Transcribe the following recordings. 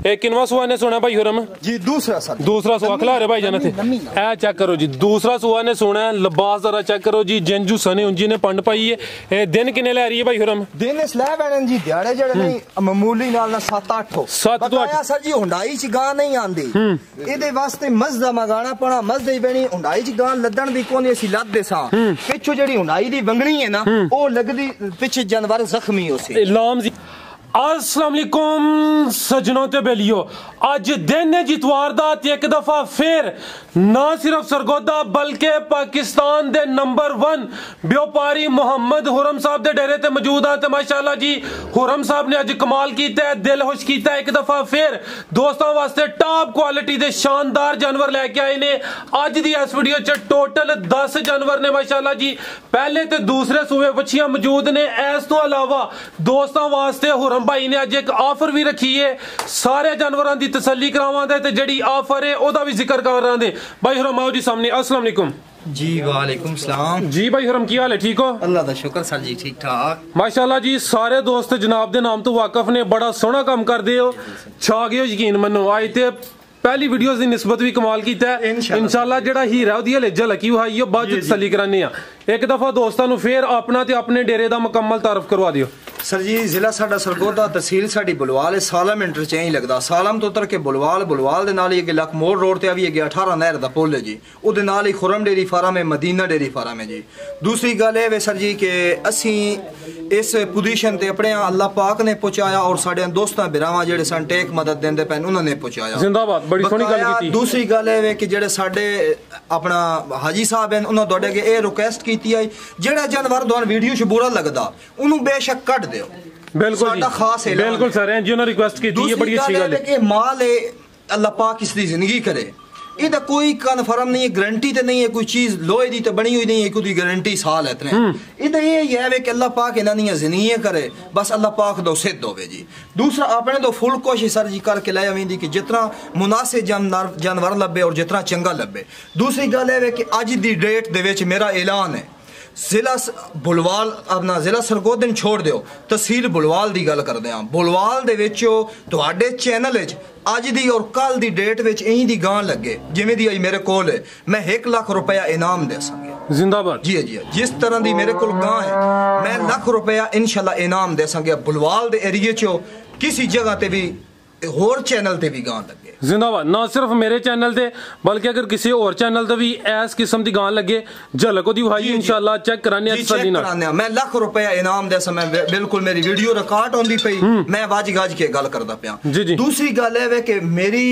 एक किनवा सुआ ने सुना भाई हुरम जी? दूसरा सुआ खिला रहे भाई जान थे ए चेक करो जी। दूसरा सुआ ने सुना है, लिबास जरा चेक करो जी, जंजू सने उंजी ने पंड पाई है। दिन किने ले रही है भाई हुरम? दिन स्लैब है जी, दिहाड़े जड़े नहीं मामूली नाल ना 7-8 हो। 7 तो 8 सर जी हुंडाई च गां नहीं आंदी, इहदे वास्ते मजदा मंगाना पड़ा। मजदे बनी हुंडाई च गां लदण दी कोनी असी लददे सा, पिछो जेड़ी हुंडाई दी वंगणी है ना ओ लगदी पिछे जानवर जख्मी होसे। लाम जी अस्सलाम वालेकुम सजनों ते बेलियो, अज दिन है जितवार दा ते एक दफा फिर ना सिर्फ सरगोदा बल्कि पाकिस्तान दे नंबर 1 व्यापारी मोहम्मद हुरम साहब दे डेरे ते मौजूद हां। ते माशाअल्लाह जी हुरम साहब ने अज कमाल कीता है, दिल खुश कीता है। एक दफा फिर दोस्तों वास्ते टॉप क्वालिटी दे शानदार जानवर लेके आए ने। अज दी इस वीडियो च टोटल 10 जानवर ने माशाअल्लाह जी। पहले ते दूसरे सूबे बच्चियां मौजूद ने। इस तो अलावा दोस्तों वास्ते हुरम भाई ने अज एक ऑफर भी रखी है, सारे जानवरों की तसल्ली करावांदे ते जेड़ी ऑफर है ओदा भी जिक्र करांदे। भाई हुरम आओ जी सामने। अस्सलाम वालेकुम जी। वालेकुम सलाम जी। भाई हुरम की हाल है? ठीक हो? अल्लाह दा शुक्र सर जी, ठीक ठाक माशाअल्लाह जी। सारे दोस्त जनाब दे नाम तो वाकफ ने, बड़ा सोहना काम करदे हो, छा गए हो यकीन मनो। आज ते पहली वीडियोस दी निस्बत भी कमाल कीता है इंशाअल्लाह। जेड़ा हीरा ओदी हले झलकी हुई है, बाद तसल्ली कराने आ। एक दफा दोस्तां नू फिर अपना ते अपने डेरे दा मुकम्मल तारफ करवा दियो। सर जी जिला साडा सरगोदा, तहसील साडी बुलवाल है। सालम इंटरचेंज लगदा, सालम तो उतर के बुलवाल, बुलवाल दे नाल ही लक मोड़ रोड ते अभी 18 नहर दा पुल है जी। उहदे नाल ही खुरम डेरी फार्म है, मदीना डेरी फार्म है जी। दूसरी गल है वे सर जी के असी इस पोजीशन ते अपने अल्लाह पाक ने पहुंचाया और साडे दोस्तां बिरावां जेड़े सन टेक मदद देंदे पैन उन्होंने पहुंचाया। जिंदाबाद, बड़ी सोहनी गल कीती। दूसरी गल है वे कि जेड़े साडे अपना हाजी साहब हैं उन्होंने तुहाडे अगे ए रिक्वेस्ट कीती है, जेड़ा जानवर तुहानू वीडियो च बुरा लगदा उन्होंने बेशक कट दियो। बिल्कुल जी, खास बिल्कुल सर जी उन्होंने रिक्वेस्ट की थी, ये बड़ी अच्छी गल है कि माल है अल्लाह पाक इसकी जिंदगी करे। इहदा कोई कन्फर्म नहीं है, गारंटी तो नहीं है, कोई चीज लोहे दी तो बनी हुई नहीं है, कोई गारंटी साल है इतने। इहदा ये है कि अल्लाह पाक इन्हां दी जिंदगी करे, बस अल्लाह पाक दो सिद्ध होवे जी। दूसरा अपने तो फुल कोशिश सर जी करके लै आवेंदी कि जितना मुनासिब जानवर लब्बे और जितना चंगा लब्बे। दूसरी गल है कि अज दी डेट दे विच मेरा ऐलान है, जिला बुलवाल अपना जिला सरगोदा छोड़ दियो, तहसील बुलवाल की गल करते हैं। बुलवाल दे विचो तुहाडे चैनल अज दी और कल दी डेट विच इंही दी गां लगे जिवें दी अज मेरे कोल है, मैं 1 लाख रुपया इनाम दे संगे। जिंदाबाद जी जी, जिस तरह दी मेरे कोल गां है मैं 1 लाख रुपया इंशाल्लाह इनाम दे संगे। बुलवाल दे एरिए चो किसी जगह ते भी होर चैनल ते भी गां लगे। जिंदाबाद, ना सिर्फ मेरे चैनल ते बल्कि अगर किसी और चैनल ते भी इस किस्म की गां लगे झलक ओदी भाई इंशाल्लाह चेक कराने मैं 1 लाख रुपया इनाम दे समय बिल्कुल मेरी वीडियो रिकॉर्ड होंदी पई, मैं वाज गाज के गल करदा पिया। दूसरी गल है कि मेरी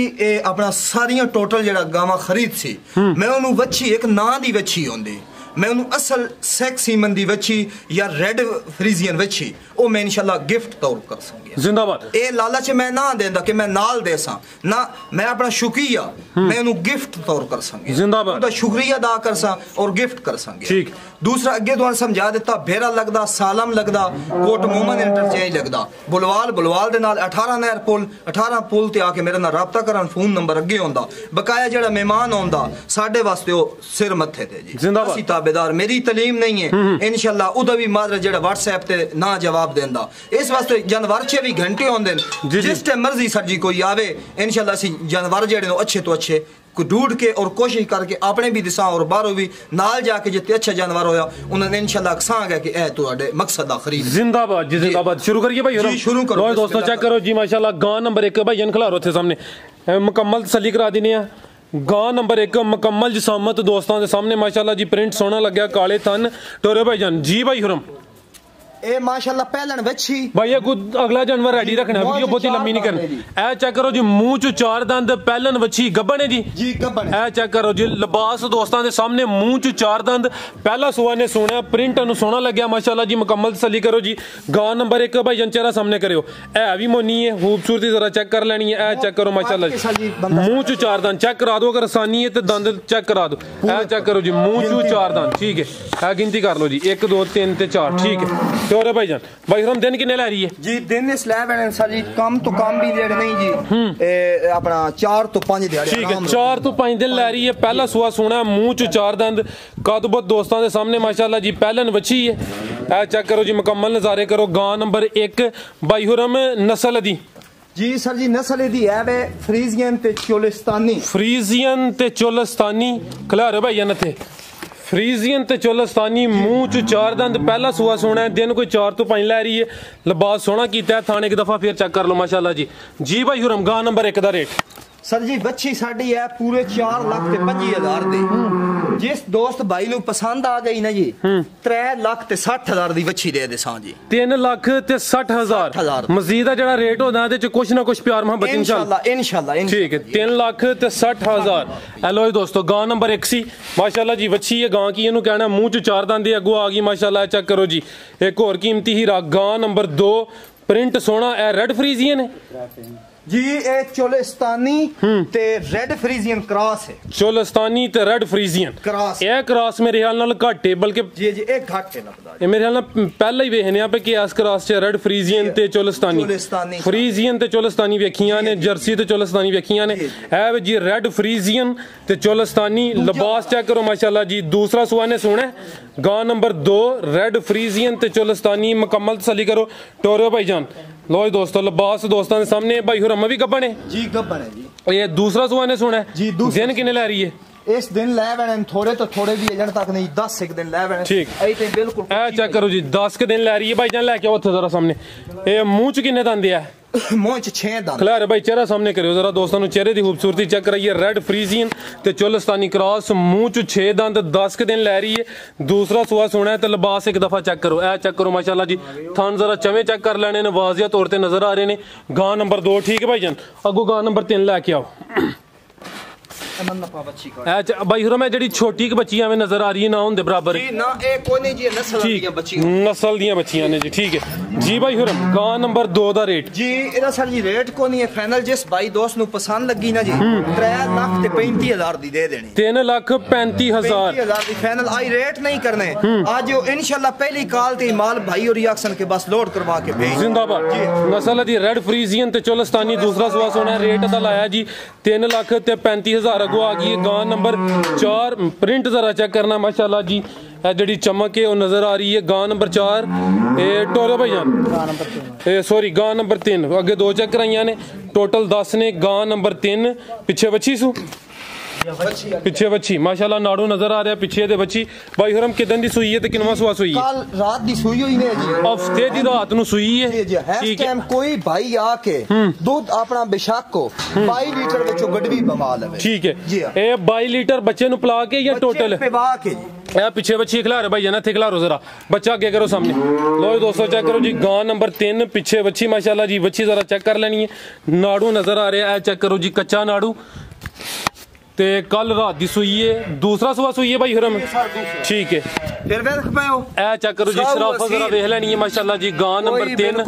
अपना सारियां टोटल जेड़ा गावां खरीद सी मैं उन्होंने वच्छी एक ना दी वच्छी होंदी, मैं उन्होंने असल सेक्सी मंदी वच्छी या रेड फ्रीजियन वच्छी ओ मैं इंशाल्लाह गिफ्ट तौर कर सकूंगा। जिंदाबाद, ए लालच मैं ना देंदा कि मैं नाल दे सा ना, मैं अपना शुक्रिया मैं उन्होंने गिफ्ट तौर कर सकूंगा। जिंदाबाद, उनका शुक्रिया अदा कर सा और गिफ्ट कर सकूंगा। ठीक। दूसरा अगे तुहानू समझा देता, भेरा लगदा, सालम लगदा, कोट मोमन इंटरचेंज लगदा, बुलवाल, बुलवाल दे नाल 18 नहर पुल, 18 पुल ते आके मेरे नाल राबता करन, फोन नंबर अगे होंदा, बकाया जेड़ा मेहमान होंदा साडे वास्ते ओ सिर मत्थे ते जी। जिंदाबाद, असी ताबेदार, मेरी तलीम नहीं है इंशाल्लाह उदा भी मादर जेड़ा व्हाट्सएप ते ना जवाब देंदा। इस वास्ते जानवर 24 घंटे होंदे जिस टाइम मर्जी सर जी कोई आवे इंशाल्लाह असी जानवर जेड़े अच्छे तो अच्छे को ढूंढ के और कोशिश करके अपने भी दिसा और बाहरों भी नाल जाके जितने अच्छा जानवर होया उन्होंने इंशाल्लाह सांग है कि ए तुहाडे मकसद दा खरीद। जिंदाबाद जी, जिंदाबाद। शुरू करिए भाई हुरम, शुरू करो दोस्तों, चेक करो जी माशाल्लाह गां नंबर 1 भाई खिलारो थे सामने मुकम्मल तसल्ली करा देने आ। गां नंबर 1 मुकम्मल जिसामत दोस्तों के सामने माशाल्लाह जी, प्रिंट सोना लग्या, काले थन टोरे भाई जान जी। भाई हुरम ए माशाल्लाह पहलन वच्छी भाई ये कुछ अगला जानवर रेडी रखना, वीडियो बहुत ही लंबी नहीं करनी। ए चेक करो जी, मुंह च 4 दंद, पहलन वच्छी गब्बन है जी गब्बन। ए चेक करो जी, लिबास दोस्तों के सामने, मुंह च 4 दंद, पहला सुआ ने सोना, प्रिंट नु सोना लग्या माशाल्लाह जी। मुकम्मल तसल्ली करो जी। गां नंबर 1 भाई जन चेहरा सामने करो, ए भी मोनी है, खूबसूरती जरा चेक कर लेनी है। ए चेक करो माशाल्लाह जी, मुंह च 4 दंद चेक करा दो, अगर आसानी है तो दंद चेक करा दो। ए चेक करो जी, मुंह च 4 दंद, ठीक है। ए गिनती कर लो जी, 1 2 3 ते 4, ठीक है। टोरे भाई जान भाई हम दिन कितने ला रही है जी? दिन स्लैब है सर जी, कम तो कम भी डेढ़ नहीं जी, अपना 4 तो 5 दिहाड़ी, ठीक है। 4 तो 5 दिन ला रही है। पहला सुआ सोना, मुंह च 4 दंद, कद बहुत दोस्तों के सामने माशाल्लाह जी, पहलन वच्छी है। ए चेक करो जी, मुकम्मल नजारे करो। गां नंबर 1 भाई हुरम नस्ल दी जी सर जी नस्ल दी है फ्रीजियन ते चोलिस्तानी। फ्रीजियन ते चोलिस्तानी खिलारे भाई जान थे फ्रीजियन ते चोलिस्तानी मूंह च 4 दंद पहला सुआ सोना है दिन कोई 4 तो 5 लै रही है लिबास सोना कीता है थाने एक दफा फिर चेक कर लो माशाल्लाह जी भाई हुरम गां नंबर 1 दा रेट सर जी बच्ची साड़ी है पूरे 4,25,000 दी जिस दोस्त भाई नु पसंद आ गई ना जी 3,60,000 दी बच्ची दे दे सा जी 3,60,000 मजीद दा जेड़ा रेट होना दे च कुछ ना कुछ प्यार मोहब्बत इंशाल्लाह ठीक है 3,60,000 हेलो दोस्तों गां नंबर 1 सी माशाल्लाह जी बच्ची है गां की इनु कहना मुंह च 4 दंद अगो आ गई माशाल्लाह चेक करो जी एक और कीमती हीरा गां नंबर 2 प्रिंट सोना है रेड फ्रीजियन है जी ए चोलिस्तानी ते रेड फ्रीजियन क्रॉस है चोलिस्तानी ते रेड फ्रीजियन क्रॉस ए क्रॉस मेरे ख्याल नाल घट है बल्कि जी जी एक घट है लगदा ए मेरे ख्याल नाल पहले ही वेखने आ पे कि इस क्रॉस च रेड फ्रीजियन ते चोलिस्तानी फ्रीजियन ते चोलिस्तानी वेखियां ने जर्सी ते चोलिस्तानी वेखियां ने ए जी रेड फ्रीजियन ते चोलिस्तानी लिबास चेक करो माशाल्लाह जी दूसरा सुआने सुना गां नंबर 2 रेड फ्रीजियन ते चोलिस्तानी मुकम्मल तसल्ली करो टोरो भाईजान लो दोस्तों लिबास दोस्तों के सामने भाई हुरम भी गब्बन है जी गब्बन है जी ये दूसरा सुहाने सुना है जी दिन किन्ने लै रही है इस दिन लै बने थोड़े तो थोड़े भी एजेंट तक नहीं 10 एक दिन लै बने ठीक आई ते बिल्कुल ए चेक करो जी 10 के दिन लै रही है भाई जान लेके आओ थे जरा सामने ए मुंह च किन्ने दंद है मुंह च 6 दंद खिलारे भाई चेहरा सामने करियो जरा दोस्तों चेहरे की खूबसूरती चेक कराइए रेड फ्रीजियन ते चोलिस्तानी क्रॉस मुंह च 6 दंद 10 के दिन लै रही है दूसरा सुहा सुना है तो लिबास एक दफा चेक करो ए चेक करो माशाल्लाह जी थान जरा चवे चेक कर लेने ने वाजिया तौर पर नजर आ रहे ने गां नंबर 2 ठीक है भाई जान अगो गां नंबर 3 लैके आओ भाई हुरम जी छोटी बच्ची नजर आ रही है ना उनके बराबर नस्ल दियां बच्चियां ने जी ठीक है जी भाई हुरम गां नंबर 2 दा रेट जी एदा सर जी रेट कोनी है फाइनल जिस भाई दोस्त नु पसंद लगी ना जी 3,35,000 दी दे देनी 3,35,000 दी फाइनल आई रेट नहीं करने आज इंशाल्लाह पहली कॉल ते माल भाई और रिएक्शन के बस लोड करवा के भेज जिंदाबाद नस्ल दी रेड फ्रीजियन ते चोलिस्तानी दूसरा सुहा सोना रेट दा लाया जी 3,35,000 अगो आ गई है गां नंबर 4 प्रिंट जरा चेक करना माशाल्लाह जी जी चमक है वो नजर आ रही है गां नंबर 4 टोरो भाईजान सॉरी गां नंबर 3 अगे 2 चेक कराइया ने टोटल 10 ने गां नंबर 3 पिछे बच्ची सू पिछे बच्ची माशाल्लाह नाड़ू नजर आ रहा है पिछे दे बच्ची भाई हुरम किदन दी सुई है ते किनवा सुआ सुई है कल रात दी सुई हुई ने जी हफ्ते दी रात नु सुई है इस टाइम कोई भाई आके दूध अपना बेशक को 22 लीटर विचों गडवी बमा लवे ठीक है ए 22 लीटर बच्चे नु पिला के या टोटल पिवा के ए पीछे बच्ची खिलारे भाई जाना थे खिलारो जरा बच्चा आगे करो सामने लो दोस्तों चेक करो जी गां नंबर 3 पीछे बच्ची माशाल्लाह जी बच्ची जरा चेक कर लेनी है नाड़ू नजर आ रहा है चेक करो जी कच्चा नाड़ू ते कल रात दी सुई है दूसरा सुहा सुई है भाई हुरम ठीक है फिर देख पाओ ए चेक करो जी शराफत जरा देख लेनी है माशाल्लाह जी गां नंबर 3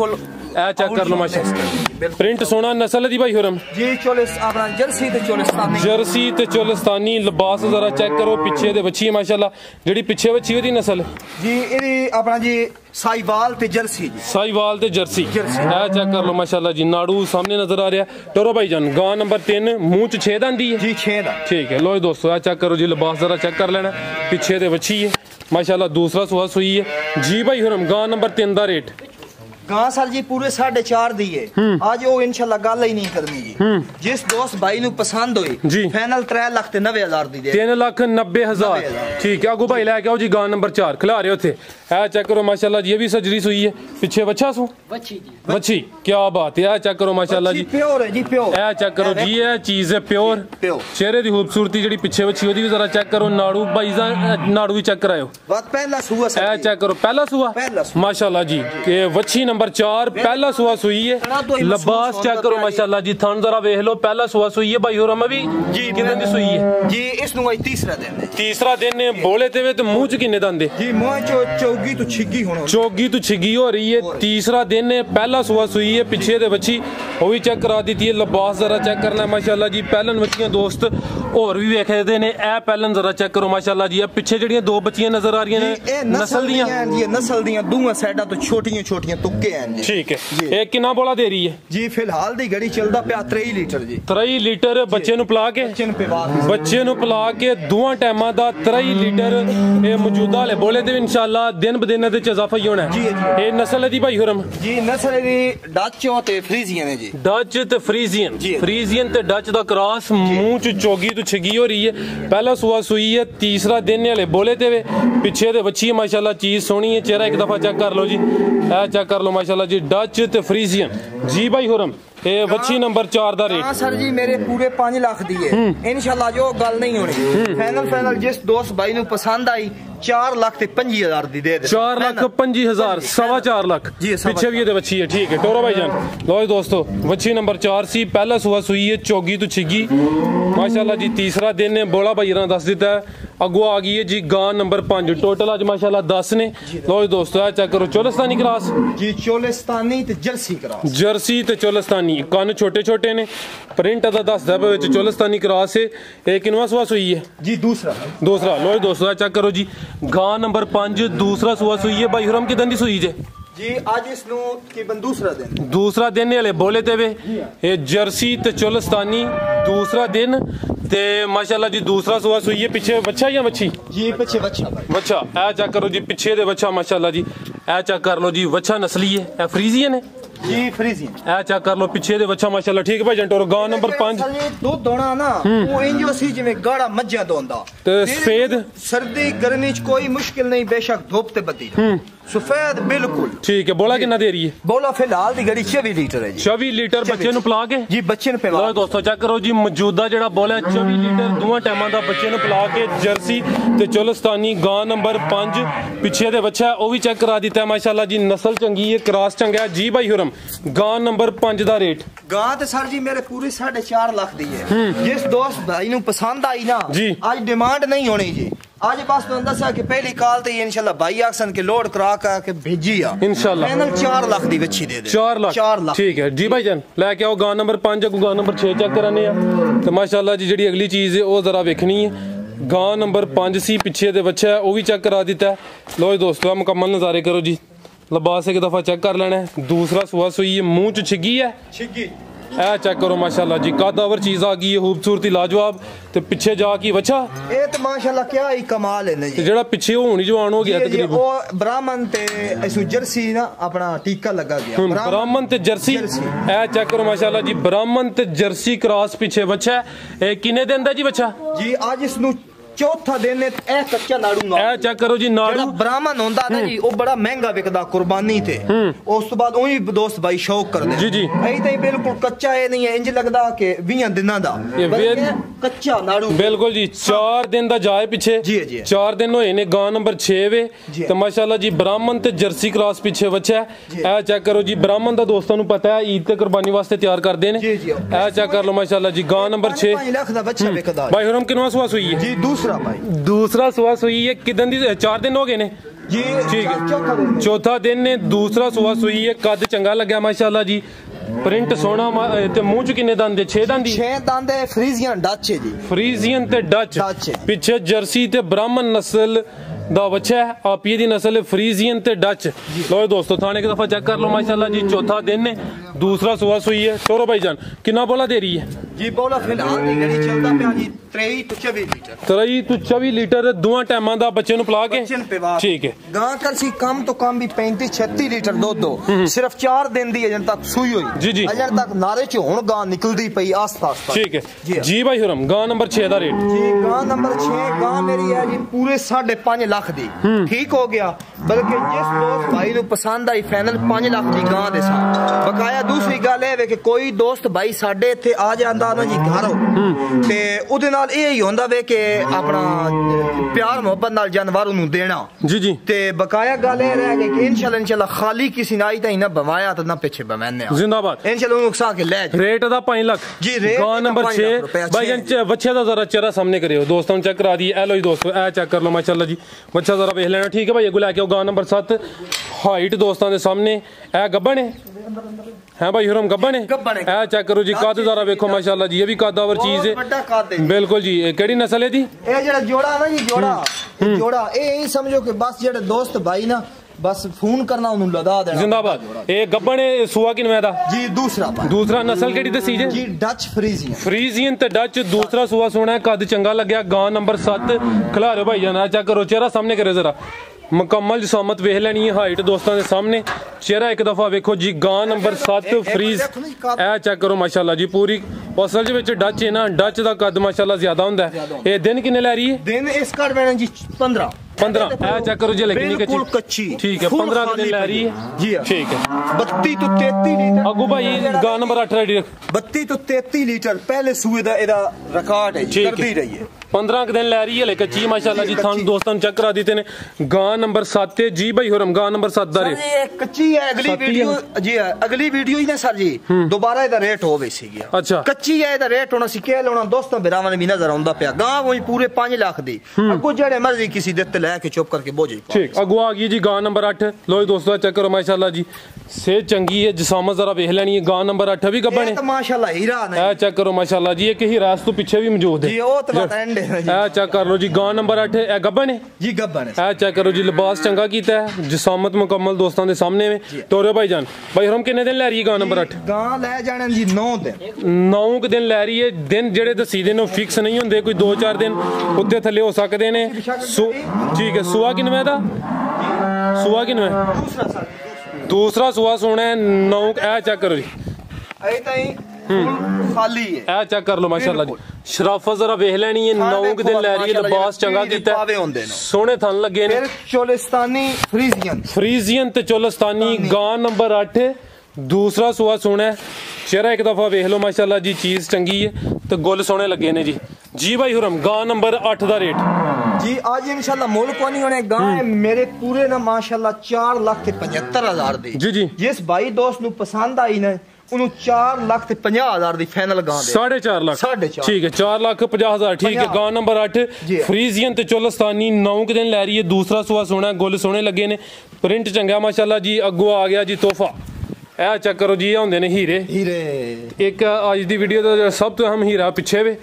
ए चेक कर लो माशाल्लाह प्रिंट सोना नस्ल दी भाई हुरम जी चोलिस अपना जर्सी ते चोलिस्तानी लिबास जरा चेक करो पीछे दे बच्ची माशाल्लाह जेडी पीछे बच्ची ओदी नस्ल जी एदी अपना जी साहिवाल ते जर्सी ए चेक कर लो माशाल्लाह जी नाड़ू सामने नजर आ रहा है टोरो भाई जान गां नंबर 3 मुंह च 6 दंद है जी 6 दा ठीक है लो दोस्तों ए चेक करो जी लिबास जरा चेक कर लेना पीछे दे बच्ची है माशाल्लाह दूसरा सुहा सुई है जी भाई हुरम गां नंबर 3 दा रेट गां सर जी पूरे 4.5 दी है आज वो इंशाल्लाह गल ही नहीं करनी जी जिस दोस्त भाई नु पसंद होई फाइनल 3,90,000 दी दे 3,90,000 ठीक है अगू भाई लेके आओ जी गां नंबर 4 खिला रहे थे ए चेक करो माशाल्लाह जी ये भी सजरी सुई है पीछे बच्चा सू बच्ची क्या बात है चेक करो माशाल्लाह जी प्योर है जी प्योर ए चेक करो जी ये चीज है प्योर चेहरे दी खूबसूरती जेडी पीछे बच्ची ओदी भी जरा चेक करो नाड़ू भाई नाड़ू भी चेक करायो बात पहला सुआ ए चेक करो पहला सुआ माशाल्लाह जी के बच्ची नंबर 4 पहला सुहा सुई है लिबास चेक करो माशाल्लाह जी थान जरा देख लो पहला सुहा सुई है भाई हुरम भी जी कितने दी सुई है जी इस नु तीसरा दिन ने बोले ते वे ते मुंह च किन्ने दंदे जी मुंह च चौगी तो छिगी हो रही है तीसरा दिन है पहला सुहा सुई है पीछे दे बच्ची वो भी चेक करा दी है लिबास जरा चेक करना माशाल्लाह जी पहलन बच्चियां दोस्त और भी वेख दे ने ए पहलन जरा चेक करो माशाल्लाह जी पीछे जड़ियां 2 बच्चियां नजर आ रही ने नस्ल दियां दूआ साइडा तो छोटियां चंगे हैं ठीक है। ये कितना बोला दे रही है जी? फिलहाल दी घड़ी चलदा पिया 23 लीटर जी। 23 लीटर बच्चे नु पिला के बच्चे नु पिला के दोवां टाइमां दा 23 लीटर ये मौजूदा ले बोले ते इंशाल्लाह दिन ब दिन दे च इजाफा ही होना है। ये नस्ल दी भाई हुरम जी, नस्ल दी डच ते फ्रीजियन है जी। डच ते फ्रीजियन, फ्रीजियन ते डच दा क्रॉस, मुंह च चोगी तो छिगी हो रही है। पहला सुआ सुई है, तीसरा दिन वाले बोले ते पिछे दे बच्ची माशाल्लाह चीज सोहनी है। चेहरा एक दफा चेक कर लो जी, ए चेक कर लो माशाल्लाह जी। डच ते फ्रीजियन जी भाई हुरम ये बच्ची नंबर 4 दा रेट। हाँ सर जी, मेरे पूरे 5 लाख दी है इंशाल्लाह, जो गल नहीं होनी। फाइनल जिस दोस्त भाई नु पसंद आई 4 लाख ते 25,000 दी दे दे। 4 लाख 25,000, 4.25 लाख पीछे भी ये बच्ची है। ठीक है टोरा भाई जान। लो जी दोस्तों, बच्ची नंबर 4 सी, पहला सुहा सुई है, चौगी तो छिगी माशाल्लाह जी। तीसरा दिन है, बोला भाई ने दस दिता है। अगो आ गई है जी गां नंबर 5। टोटल अज माशाल्लाह 10 ने। लो जी दोस्तों चेक करो, चोलिस्तानी क्रॉस जी, चोलिस्तानी ते जर्सी क्रॉस, जर्सी ते चोलिस्तानी। कान छोटे छोटे ने, प्रिंट दा दसदा पे विच चोलिस्तानी क्रॉस है। एक किनवा सुहा सुई है जी? दूसरा। लो जी दोस्तों चेक करो जी, गां नंबर 5 दूसरा सुहा सुई है। भाई हुरम किदन दी सुई जे जी? आज इसनु तकरीबन दूसरा दिन वाले बोले ते वे ये जर्सी ते चोलिस्तानी दूसरा दिन ते माशाल्लाह जी। दूसरा सुहा सुई है। पीछे बच्चा या बच्ची जी? पीछे बच्चा। ए चेक करो जी, पीछे दे बच्चा माशाल्लाह जी। ए चेक कर लो जी, बच्चा नस्ली है, ए फ्रीजियन है जी। फ्रीजियन ए चेक कर लो, पीछे दे बच्चा माशाल्लाह। ठीक है भाई जंटोर, गां नंबर 5 दूध होना ना वो इंजो सी जिवें गाड़ा मज्जा दोंदा ते सफेद। सर्दी गर्मी च कोई मुश्किल नहीं, बेशक धूप ते बत्ती सफेद बिल्कुल। ठीक है। बोला कितना दे रही है? बोला फिलहाल दी घड़ी 24 लीटर है जी। 24 लीटर बच्चे नु पिला के जी, बच्चे नु पिला। दोस्तों चेक करो जी, मौजूदा जेड़ा बोला 24 लीटर दोवां टाइमां दा बच्चे नु पिला के, जर्सी ते चोलिस्तानी। गां नंबर 5 पीछे दे बच्चा है, वो भी चेक करा दिता है माशाल्लाह जी। नस्ल चंगी है, क्रॉस चंगा है जी भाई हुरम। गां नंबर 5 दा रेट गां ते सर जी मेरे पूरे 4.5 लाख दी है। जिस दोस्त भाई नु पसंद आई ना जी, आज डिमांड नहीं होनी जी। आज बस तो दसा कि पहली कॉल ते इंशाल्लाह भाई आक्सन के लोड करा के भेजी आ इंशाल्लाह। फाइनल 4 लाख दी बच्ची दे दे। 4 लाख ठीक है जी भाई जान। लेके आओ गां नंबर 5 को गां नंबर 6 चेक कराने आ ते माशाल्लाह जी। जेडी अगली चीज है वो जरा देखनी है। गां नंबर 5 सी, पीछे दे बच्चा है, वो भी चेक करा दिता है। लो दोस्तों मुकम्मल नजारे करो जी, लिबास एक दफा चेक कर लेना है। दूसरा सुहा सुई है, मुंह च छिगी है, छिगी ए चेक करो माशाल्लाह जी। कादावर चीज आ गई है, खूबसूरती लाजवाब। ते पीछे जा की बच्चा ए ते माशाल्लाह क्या ही कमाल है जी। जेड़ा पीछे होनी जवान हो गया तकरीबन, ओ ब्राह्मण ते इसु जर्सी ना अपना टीका लगा गया। ब्राह्मण ते जर्सी ए चेक करो माशाल्लाह जी। ब्राह्मण ते जर्सी क्रॉस पीछे बच्चा है। किने दिन दा जी बच्चा? जी आज इसनु चौथा दिन है। ए कच्चा नाड़ू ना ए चेक करो जी, नाड़ू ब्राह्मण होंदा ना जी, वो बड़ा महंगा बिकदा कुर्बानी ते। उस तो बाद ओही दोस्त भाई शौक कर दे जी जी। ऐ ते बिल्कुल कच्चा है नहीं है, इंज लगदा के 20 दिनां दा कच्चा नाड़ू बिल्कुल जी। 4 दिन दा जाए पीछे जी जी। 4 दिन होए ने। गां नंबर 6 वे ते माशाल्लाह जी। ब्राह्मण ते जर्सी क्रॉस पीछे बच्चा है। ए चेक करो जी, ब्राह्मण दा दोस्तां नु पता है ईद ते कुर्बानी वास्ते तैयार करदे ने। ए चेक कर लो माशाल्लाह जी। गां नंबर 6 5 लाख दा बच्चा बिकदा भाई हुरम। किनवा सुहा सुई है जी? दूसरा भाई। दूसरा सुहा सुई है। किदन दी 4 दिन हो गए ने जी? ठीक है, चौथा दिन ने। दूसरा सुहा सुई है, कद चंगा लगा माशाल्लाह जी। प्रिंट सोना ते मुंह च किन्ने दंद है? 6 दंद ही। 6 दंद है। फ्रीजियन डच है जी। फ्रीजियन ते डच पीछे जर्सी ते ब्राह्मण नस्ल दा बच्चा है। आप ये दी नस्ल है फ्रीजियन ते डच। लो दोस्तों थाने एक दफा चेक कर लो माशाल्लाह जी। चौथा दिन है, दूसरा सुहा सुई है। टोरो भाई जान कितना बोला दे रही है जी? बोला फिलहाल दी घड़ी चलदा पिया जी 23 तो 24 लीटर। 23 तो 24 लीटर दोवां टाइमां दा बच्चे नु पिला के ठीक है। गां कल सी कम तो कम भी 35-36 लीटर दूध दो। सिर्फ 4 दिन दी अजन तक सुई हुई जी जी। अजन तक नारे च हुन गां निकलदी पई आस्ता आस्ता। ठीक है जी भाई हुरम। गां नंबर 6 दा रेट जी? गां नंबर 6 गां मेरी है जी पूरे 5.5 लाख दी। ठीक हो गया, बल्कि जिस दोस्त भाई नु पसंद आई फाइनल 5 लाख दी गां दे साथ बकाया। दूसरी गल है कि कोई दोस्त भाई साडे इत्थे आ जांदा ना जी घर ते उहदे नाल एह ही होंदा वे कि अपना प्यार मोहब्बत नाल जानवर नु देना जी जी। ते बकाया गल ए रह गई कि इंशाल्लाह खाली किसी ना आई ता ना बवाया तो ना पीछे बवैने जिंदाबाद इंशाल्लाह नुकसान के ले रेट दा 5 लाख जी। रेट गां नंबर 6 भाई जान बच्चे दा जरा चेहरा सामने करियो दोस्तों चेक करा दी। ए लो जी दोस्तों ए चेक कर लो माशाल्लाह जी। बच्चा जरा देख लेना ठीक है भाई। अगो लेके आओ गां नंबर 7 हाइट दोस्तों दे सामने। ए गब्बन है भाई हुरम गब्बन है। ए चेक करो जी, कद जरा देखो माशाल्लाह जी। ये भी कदावर चीज है बिल्कुल जी। केड़ी नस्ल है जी? ए जेड़ा जोड़ा ना जी, जोड़ा जोड़ा ए समझो कि बस जेड़े दोस्त भाई ना बस फोन करना उन्होंने लदा देना। जिंदाबाद। ये गब्बन सुआ किनवे दा जी दूसरा नस्ल केड़ी दसी जे? जी डच फ्रीजियन ते डच दूसरा सुआ सोना है, कद चंगा लग्या, गां नंबर 7 खिलारे भाई जाना। चेक करो चेहरा सामने करे जरा, मुकम्मल जिसामत वेख लैनी है, हाइट दोस्तों के सामने, चेहरा एक दफा वेखो जी। गां नंबर 7 फ्रीज ए चेक करो माशाल्लाह जी, पूरी असल विच डच है ना, डच दा कद माशाल्लाह ज्यादा हुंदा है। ये दिन किन्ने लै रही है? दिन इस घर में जी 15 ए चेक करो जी, लेकिन बिल्कुल कच्ची, ठीक है 15 दिन लै रही है जी, ठीक है। 32 तो 33 लीटर अगू भाई गां नंबर 8 रेडी रख। 32 तो 33 लीटर पहले सूए दा एदा रिकॉर्ड है, करदी रही है। 15 दिन लै रही है, लेकिन कच्ची माशाल्लाह जी। थान दोस्तों चेक करा देते ने। गां नंबर 7 है जी भाई हुरम, गां नंबर 7 दा रेट कच्ची है। अगली वीडियो जी अगली वीडियो ही ना सर जी दोबारा एदा रेट होवे सी गया। अच्छा कच्ची है, एदा रेट होना सी कह लेना दोस्तों बिरावन भी नजर आंदा पिया। गां वही पूरे 5 लाख दी, अगो जेड़े मर्जी किसी देते लेके चुप करके बोझ। ठीक अगो आ गई जी गां नंबर 8। लो जी दोस्तों चेक करो माशाल्लाह जी, सेहत चंगी है, जिसामत जरा वेख लेनी है। गां नंबर 8 भी गब्बन है माशाल्लाह, हीरा है। चेक करो माशाल्लाह जी, एक हीरा इस तो पीछे भी मौजूद है जी, वो तो एंड है। चेक कर लो जी, गां नंबर 8 है, गब्बन है जी, गब्बन है। चेक करो जी, लिबास चंगा कीता है, जिसामत मुकम्मल दोस्तों के सामने में। टोरे भाई जान भाई हम कितने दिन लै रही है गां नंबर 8? गां लै जाने जी 9 दिन 9 दिन लै रही है। दिन जेड़े दसी दिन फिक्स नहीं होंगे, कोई 2-4 दिन उत्ते थल्ले हो सकते ने। ठीक है, सुआ किनवे दा? सुआ किनवे? दूसरा सुआ सोना है 9। ए चेक करो जी, खाली है। ए चेक कर लो माशाल्लाह जी, शराफत जरा वेख लेनी है। 9 दिन लै रही है, लिबास चंगा कीता है, सोने थन लगे ने। चोलिस्तानी फ्रीजियन ते चोलिस्तानी गां नंबर 8 दूसरा सुआ सोना है। चेहरा एक दफा वेख लो माशाल्लाह जी, चीज चंगी है तो गुल सोने लगे ने जी। जी भाई हुरम, गां नंबर 8 दा रेट जी आज इंशाल्लाह मोल को नहीं होने। गां मेरे पूरे ना माशाल्लाह 4,75,000 दी। जी जी, जिस भाई दोस्त नु पसंद आई ना उन्होंने 4,50,000 दी फाइनल गां दे। 4.5 लाख ठीक है, 4,50,000 ठीक है। गां नंबर 8 फ्रीजियन ते चोलिस्तानी 9 दिन लै रही है। दूसरा सुआ सोना, गुल सोने लगे ने, प्रिंट चंगा माशाल्लाह जी। अगो आ गया जी तोहफा, ए चेक करो जी, होंदे ने हीरे। एक आज दी वीडियो दा सब तो हम हीरा पिछे वे,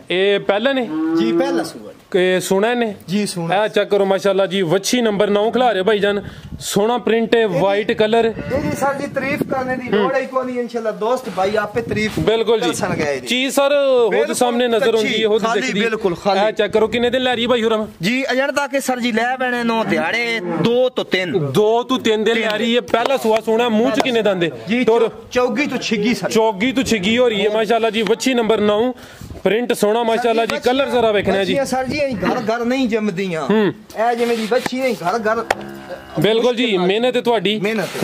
ए पहले ने जी, पहला सुआ के सुना ने जी, सुना। ए चेक करो माशाल्लाह जी, वच्छी नंबर 9 खिला रहे भाई जान, सोना प्रिंट है, वाइट कलर। जी सर जी, तारीफ करने दी लोड़ ही कोनी इंशाल्लाह दोस्त भाई आप पे तारीफ बिल्कुल जी। चीज सर खुद सामने नजर होंदी है, खुद दिखदी है बिल्कुल खाली। ए चेक करो कितने दिन लै रही है भाई हुरम जी? अजंता के सर जी लै बैणे 9 दिहाड़े 2 तो 3 दिन लै रही है। पहला सुआ सोना, मुंह च कितने दंद जी? चौगी तो छिगी हो रही है माशाल्लाह जी। वच्छी नंबर 9 प्रिंट सोना माशाल्लाह जी। कलर जरा देखना जी सर जी, घर नहीं जमदियां ए जिवें दी बच्ची नहीं घर बिल्कुल जी। मेहनत है ਤੁਹਾਡੀ,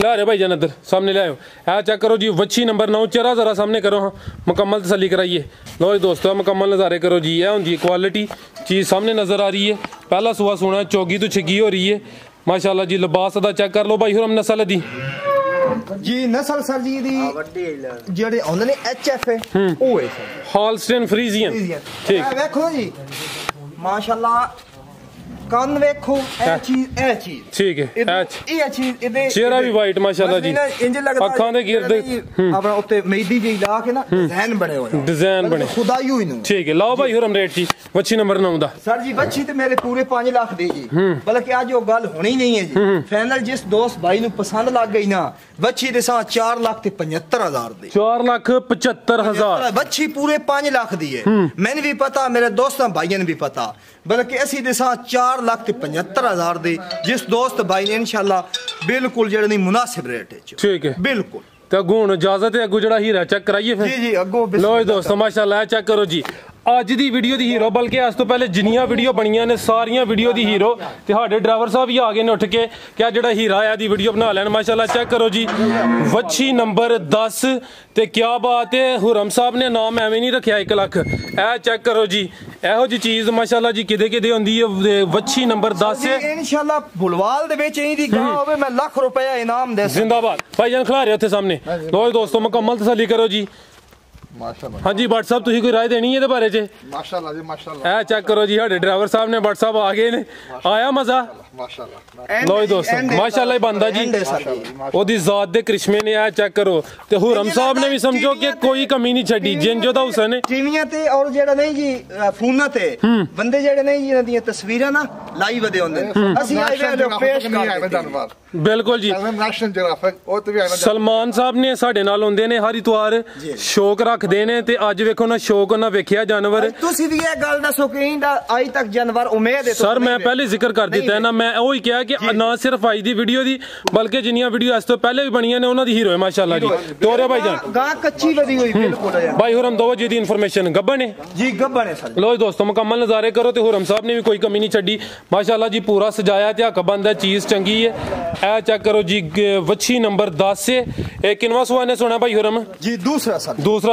ला रे भाई जान इधर सामने लाओ। ए चेक करो जी, वच्छी नंबर 9। चेहरा जरा सामने करो, हाँ मुकम्मल तसल्ली कराइए। लो जी दोस्तों, मुकम्मल नज़ारे करो जी। यह होंदी क्वालिटी चीज़ सामने नजर आ रही है। पहला सुआ सोना, चौगी तो छिगी हो रही है माशाल्लाह जी। लिबास दा चेक कर लो भाई हुरम, नस्ल दी जी, नस्ल सर जी दी जेड़े होंदे ने HF है ओ है हॉलस्टाइन फ्रीजियन। ठीक देखो जी माशाल्लाह, कान देखो, ए चीज ठीक है। ए चीज इदे चेहरा भी वाइट माशाल्लाह जी, अखां दे गिरदे अपना उत्ते मेहंदी जी ला के ना डिजाइन बने हुए, डिजाइन बने खुदाई हुई नु। ठीक है, लाओ भाई हुरम रेट जी। वच्छी नंबर 9 दा सर जी, वच्छी ते मेरे पूरे 5 लाख दी जी, बल्कि आज वो गल होनी नहीं है जी। फाइनल जिस दोस्त भाई नु पसंद लग गई ना, वच्छी दे सा 4,75,000 दी। 4,75,000 वच्छी पूरे 5 लाख दी है। मैंने भी पता, मेरे दोस्तों भाइयों ने भी पता, बल्कि असी दे सा 4,75,000 दी। जिस दोस्त भाई ने इंशाल्लाह बिल्कुल जेड़ा नहीं मुनासिब रेट है। ठीक है, बिल्कुल। तो अगू हुण इजाजत है, अगू जेड़ा हीरा चेक कराइए फिर। जी जी, अगो लो दोस्तों माशाल्लाह चेक करो जी। अज दी वीडियो दी हीरो, बल्कि अज तो पहले जिन्नियां वीडियो बनियां ने सारियां वीडियो दी हीरो ते साडे ड्राइवर साहब ही आ गए ने उठ के, क्या जेड़ा हीरा आया दी वीडियो बना लैन माशाल्लाह। चेक करो जी, वच्छी नंबर 10 ते क्या बात है, हुरम साहब ने नाम एवें नहीं रखा 1 लाख। ए चेक करो जी, एहो जी चीज माशाल्लाह जी किदे किदे होंदी है। वच्छी नंबर 10 है इंशाल्लाह बुलवाल दे विच इंदी गां होवे, मैं लाख रुपया इनाम दे। जिंदाबाद भाई जान, खिला रहे उत्थे सामने। लो दोस्तों मुकम्मल तसल्ली करो जी माशाल्लाह। हाँ जी व्हाट्सअप तुसी कोई राय देनी है इहदे बारे च? माशाल्लाह जी माशाल्लाह। ए चेक करो जी, साडे ड्राइवर साहब ने व्हाट्सअप आ गए ने, आया मजा माशाल्लाह। लो दोस्तों माशाल्लाह ही बंदा जी, ओदी जात दे करिश्मे ने। आ चेक करो ते हुरम साहब ने भी समझो कि कोई कमी नहीं छड्डी। जिंजो दा हुसन है टीवियां ते और जेड़ा नहीं जी फोना ते बंदे जेड़े नहीं जी इन्हां दी तस्वीरां ना ਲਾਈਵ ਦੇ ਹੁੰਦੇ ਅਸੀਂ ਆਏ ਵੇ ਪੇਸ਼ ਕਰਦੇ ਬਿਲਕੁਲ ਜੀ ਸਲਮਾਨ ਸਾਹਿਬ ਨੇ ਸਾਡੇ ਨਾਲ ਹੁੰਦੇ ਨੇ ਹਰ ਇਤਵਾਰ ਸ਼ੌਕ ਰੱਖਦੇ ਨੇ ਤੇ ਅੱਜ ਵੇਖੋ ਨਾ ਸ਼ੌਕ ਉਹਨਾਂ ਵੇਖਿਆ ਜਾਨਵਰ ਤੁਸੀਂ ਵੀ ਇਹ ਗੱਲ ਦੱਸੋ ਕਿ ਇਹਦਾ ਅੱਜ ਤੱਕ ਜਾਨਵਰ ਉਮੀਦ ਹੈ ਸਰ ਮੈਂ ਪਹਿਲੇ ਜ਼ਿਕਰ ਕਰ ਦਿੱਤਾ ਹੈ ਨਾ ਮੈਂ ਉਹੀ ਕਿਹਾ ਕਿ ਨਾ ਸਿਰਫ ਅੱਜ ਦੀ ਵੀਡੀਓ ਦੀ ਬਲਕਿ ਜਿੰਨੀਆਂ ਵੀਡੀਓ ਇਸ ਤੋਂ ਪਹਿਲੇ ਵੀ ਬਣੀਆਂ ਨੇ ਉਹਨਾਂ ਦੀ ਹੀਰੋ ਹੈ ਮਾਸ਼ਾਅੱਲਾ ਜੀ ਤੋਰੇ ਭਾਈ ਜਾਨ ਗਾਂ ਕੱਚੀ ਵਧੀ ਹੋਈ ਬਿਲਕੁਲ ਹੈ ਭਾਈ ਹੁਰਮ ਦੋ ਜੀ ਦੀ ਇਨਫੋਰਮੇਸ਼ਨ ਗੱਬਣ ਹੈ ਜੀ ਗੱਬਣ ਹੈ ਸਰ ਲੋ ਦੋਸਤੋ ਮੁਕੰਮਲ ਨਜ਼ਾਰੇ ਕਰੋ ਤੇ ਹੁਰਮ ਸਾਹਿਬ ਨੇ ਵੀ ਕੋਈ ਕਮੀ ਨਹੀਂ ਛੱਡੀ ਮਾਸ਼ਾਅੱਲਾ ਜੀ ਪੂਰਾ ਸਜਾਇਆ ਤੇ ਹੱਕਬੰਦ ਹੈ ਚੀਜ਼ ਚੰਗੀ ਹੈ ਇਹ ਚੈੱਕ ਕਰੋ ਜੀ ਵੱਛੀ ਨੰਬਰ 10 ਹੈ ਇਹ ਕਿੰਨਵਾ ਸੁਆ ਨੇ ਸੋਣਾ ਭਾਈ ਹੁਰਮ ਜੀ ਦੂਸਰਾ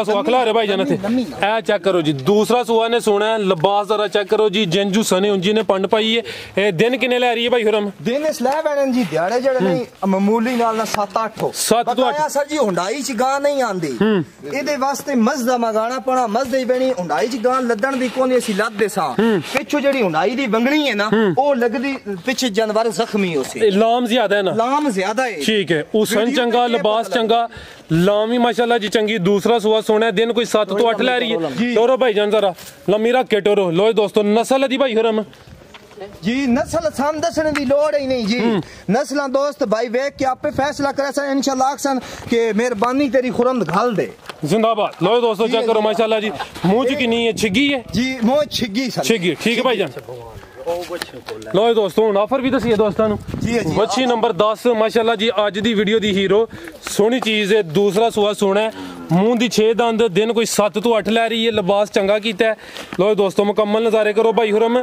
ਸੁਆ ਖਲਾ ਰਹੇ ਭਾਈ ਜਾਨ ਇੱਥੇ ਇਹ ਚੈੱਕ ਕਰੋ ਜੀ ਦੂਸਰਾ ਸੁਆ ਨੇ ਸੋਣਾ ਲਿਬਾਸ ਜ਼ਰਾ ਚੈੱਕ ਕਰੋ ਜੀ ਜੰਜੂ ਸਨੇ ਉਂਜੀ ਨੇ ਪੰਡ ਪਾਈ ਹੈ ਇਹ ਦਿਨ ਕਿੰਨੇ ਲੈ ਰਹੀ ਹੈ ਭਾਈ ਹੁਰਮ ਦਿਨ ਇਸ ਲੈ ਵੈਣ ਜੀ ਦਿਹਾੜੇ ਜਿਹੜੇ ਨਹੀਂ ਮਾਮੂਲੀ ਨਾਲ 7-8 7 ਤੋਂ 8 ਸਰ ਜੀ ਹੁੰਡਾਈ ਚ ਗਾਂ ਨਹੀਂ ਆਂਦੀ ਇਹਦੇ ਵਾਸਤੇ ਮਜ਼ਦਾ ਮਗਾਣਾ ਪਣਾ ਮਜ਼ਦੇ ਬਣੀ ਹੁੰਡਾਈ ਚ ਗਾਂ ਲੱਦਣ ਦੀ ਕੋਨੀ ਅਸੀਂ ਲੱਦਦੇ ਸਾਂ ਪਿੱਛੋਂ ਜਿਹੜੀ ਹੁੰਡਾਈ ਦੀ ਵੰਗਣੀ ਹੈ ਨਾ ਉਹ ਲੱਗਦੀ ਪਿੱਛੇ ਜਾਨਵਰ ਜ਼ਖਮੀ ਹੋਸੇ ਲਾਮ ਜ਼ਿਆਦਾ ਹੈ ਨਾ ਲਾਮ ਜ਼ਿਆਦਾ ਹੈ ठीक है उसन चंगा लिबास चंगा लामी माशाल्लाह जी चंगी दूसरा सुहा सोना दिन कोई 7 तो 8 ले रही है टोरो भाई जान जरा लम्मी रख के टोरो लो दोस्तों नस्ल दी भाई हुरम जी नस्ल साम दसने दी लोड़ ही नहीं जी नस्ल दोस्त भाई वेख के आपे फैसला करे सन इंशाल्लाह अक्सन के मेहरबानी तेरी खुरम घाल दे जिंदाबाद लो दोस्तों चेक करो माशाल्लाह जी मुंह च कितनी है छिगी है जी मुंह छिगी सर छिगी ठीक है भाई जान लो दोस्तों हूँ ऑफर भी दसी दोस्तों मच्छी नंबर 10 माशाल्लाह जी अज दी वीडियो दी हीरो सोहनी चीज है दूसरा सुहा सोना है मूंह दी 6 दंद दिन कोई 7 तो 8 लै रही है लिबास चंगा कीता है लो दोस्तों मुकम्मल नज़ारे करो भाई हुरम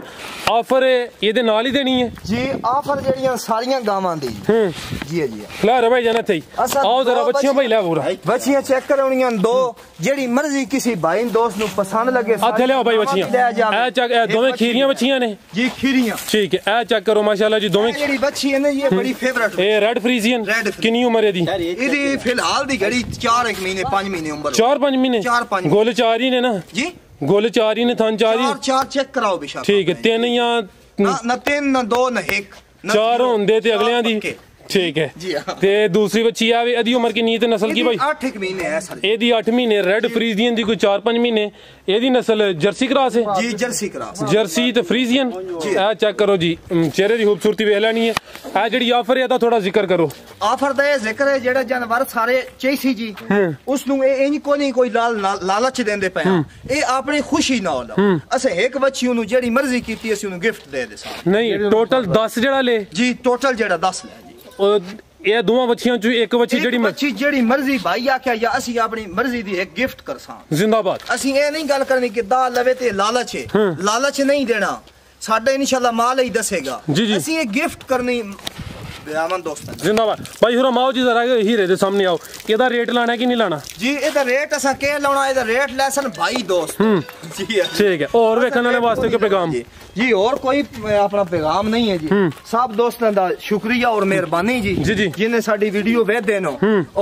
ऑफर ये नाल ही देनी है जी ऑफर जड़ियां सारियां गावां दी जी जी ला रे भाई जाना थे आओ जरा बच्चियां भाई ला पूरा बच्चियां चेक कराउणियां दो जेड़ी मर्जी किसी भाई दोस्त नु पसंद लगे हाथ ले आओ भाई बच्चियां ए चेक ए दोवें खीरियां बच्चियां ने जी खीरियां ठीक है ए चेक करो माशाल्लाह जी दोवें जेड़ी बच्ची है ना ये बड़ी फेवरेट ए रेड फ्रीजियन कितनी उम्र है दी इदी फिलहाल दी घड़ी 4 महीने 5 महीने उम्र 4-5 महीने 4-5 गोल 4 ही ने ना जी गोल 4 ही ने थान 4 ही 4 चेक कराओ बेशक ठीक है 3 या ना 3 ना 2 ना 1 4 होंदे ते अगलियां दी ठीक है जी हाँ ते दूसरी बच्ची आवे अदी उम्र कितनी है ते नस्ल की भाई 8 महीने है सर एदी 8 महीने रेड फ्रीजियन दी कोई 4-5 महीने एदी नस्ल जर्सी क्रॉस है जी जर्सी क्रॉस जर्सी ते फ्रीजियन ए चेक करो जी चेहरे दी खूबसूरती वेख लेनी है ए जेडी ऑफर है दा थोड़ा जिक्र करो ऑफर दा जिक्र है जेड़ा जानवर सारे चाहिए जी उस नु ए इंज कोनी कोई लालच देंदे पे ए अपनी खुशी नाल असे एक बच्ची नु जेडी मर्जी कीती असी नु गिफ्ट दे दे सा नहीं टोटल 10 जेड़ा ले जी टोटल जेड़ा 10 ले ਇਹ ਦੋਵਾਂ ਬੱਚੀਆਂ ਚੋਂ ਇੱਕ ਬੱਚੀ ਜਿਹੜੀ ਮਰਜ਼ੀ ਭਾਈ ਆਖਿਆ ਜਾਂ ਅਸੀਂ ਆਪਣੀ ਮਰਜ਼ੀ ਦੀ ਇੱਕ ਗਿਫਟ ਕਰਸਾਂ ਜ਼ਿੰਦਾਬਾਦ ਅਸੀਂ ਇਹ ਨਹੀਂ ਗੱਲ ਕਰਨੀ ਕਿ ਦਾ ਲਵੇ ਤੇ ਲਾਲਚ ਹੈ ਲਾਲਚ ਨਹੀਂ ਦੇਣਾ ਸਾਡਾ ਇਨਸ਼ਾਅੱਲਾ ਮਾਲ ਹੀ ਦੱਸੇਗਾ ਅਸੀਂ ਇਹ ਗਿਫਟ ਕਰਨੀ बेअमन दोस्त जिंदाबाद भाई हुरम आओ जी जरा हीरे दे सामने आओ ਇਹਦਾ ਰੇਟ ਲਾਣਾ ਕਿ ਨਹੀਂ ਲਾਣਾ ਜੀ ਇਹਦਾ ਰੇਟ ਅਸਾਂ ਕਿ ਲਾਉਣਾ ਇਹਦਾ ਰੇਟ ਲੈਸਨ ਭਾਈ ਦੋਸਤ जी ठीक है और वेखਣ वाले वास्ते के पैगाम जी और कोई अपना पैगाम नहीं है जी सब दोस्तों का शुक्रिया और मेहरबानी जी जिन्हें साडी वीडियो वेख देनो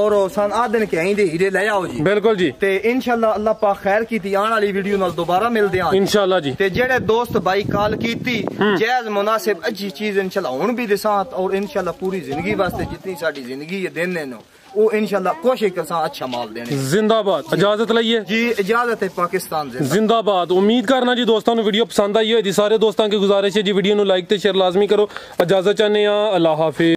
और सन आ दिन के आइंदे हीरे ले आओ जी बिल्कुल जी ते इंशाल्लाह अल्लाह पाक खैर कीती आने वाली वीडियो नाल दोबारा मिलदे हां इंशाल्लाह जी ते जेड़े दोस्त भाई कॉल कीती जायज मुनासिब अच्छी चीज इंशाल्लाह हुन भी दे साथ और इंशाल्लाह पूरी जिंदगी वास्ते जितनी साडी जिंदगी है दिन ने वो इंशाल्लाह कोशिश करसा अच्छा माल देने जिंदाबाद इजाजत लइए जी इजाजत है पाकिस्तान जिंदाबाद उम्मीद करना जी दोस्तों वीडियो पसंद आई होगी सारे दोस्तों की गुजारिश है जी वीडियो नु लाइक ते शेयर लाजमी करो इजाजत चाहने अल्लाह हाफिज।